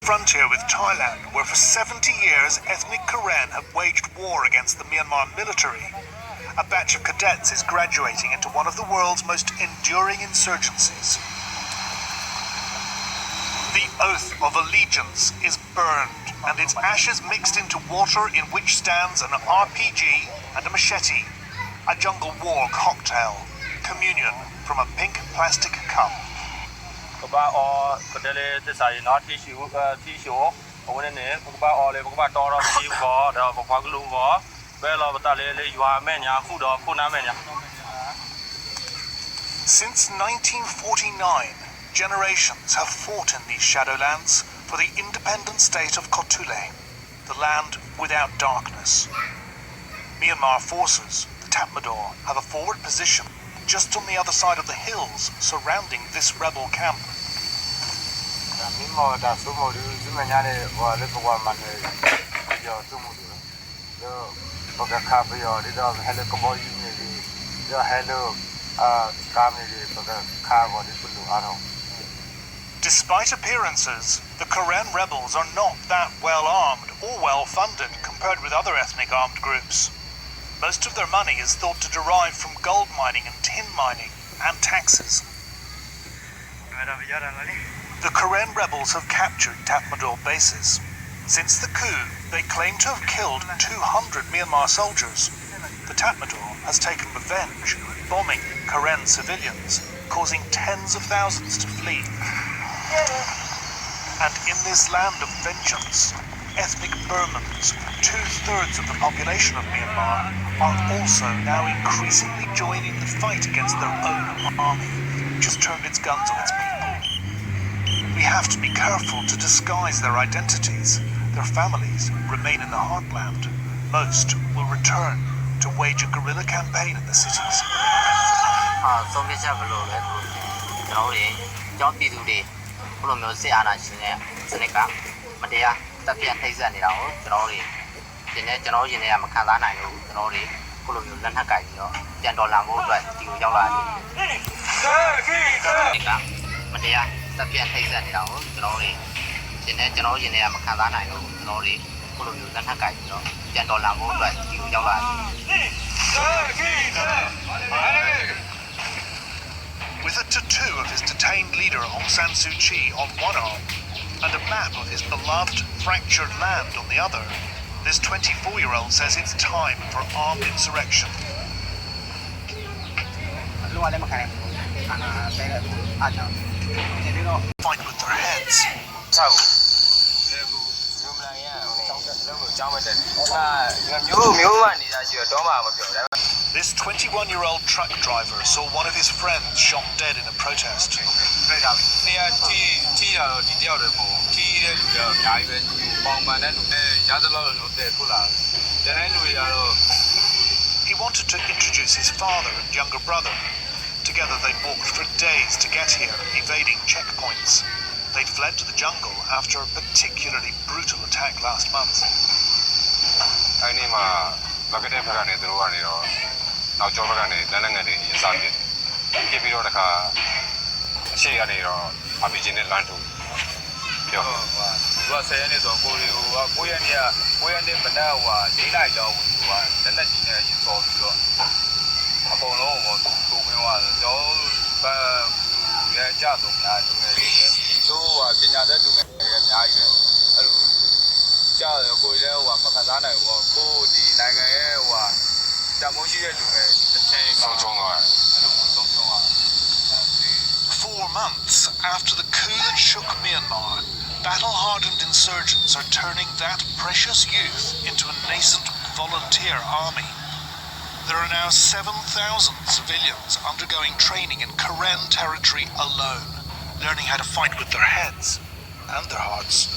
frontier with Thailand, where for 70 years ethnic Karen have waged war against the Myanmar military. A batch of cadets is graduating into one of the world's most enduring insurgencies. The oath of allegiance is burned, and its ashes mixed into water in which stands an RPG and a machete, a jungle war cocktail, communion from a pink plastic cup. Since 1949, generations have fought in these shadowlands for the independent state of Kotule, the land without darkness. Myanmar forces, the Tatmadaw, have a forward position just on the other side of the hills surrounding this rebel camp. Despite appearances, the Karen rebels are not that well armed or well funded compared with other ethnic armed groups. Most of their money is thought to derive from gold mining and tin mining and taxes. The Karen rebels have captured Tatmadaw bases. Since the coup, they claim to have killed 200 Myanmar soldiers. The Tatmadaw has taken revenge, bombing Karen civilians, causing tens of thousands to flee. And in this land of vengeance, ethnic Burmans, 2/3 of the population of Myanmar, are also now increasingly joining the fight against their own army, which has turned its guns on its people. We have to be careful to disguise their identities. Their families remain in the heartland. Most will return to wage a guerrilla campaign in the cities. With a tattoo of his detained leader Aung San Suu Kyi on one arm and a map of his beloved fractured land on the other, this 24-year-old says it's time for armed insurrection. Fight with their heads. This 21-year-old truck driver saw one of his friends shot dead in a protest. He wanted to introduce his father and younger brother. Together they walked for days to get here, evading checkpoints. They'd fled to the jungle after a particularly brutal attack last month. "4 months after the coup that shook Myanmar, battle-hardened insurgents are turning that precious youth into a nascent volunteer army. There are now 7,000 civilians undergoing training in Karen territory alone, learning how to fight with their heads and their hearts.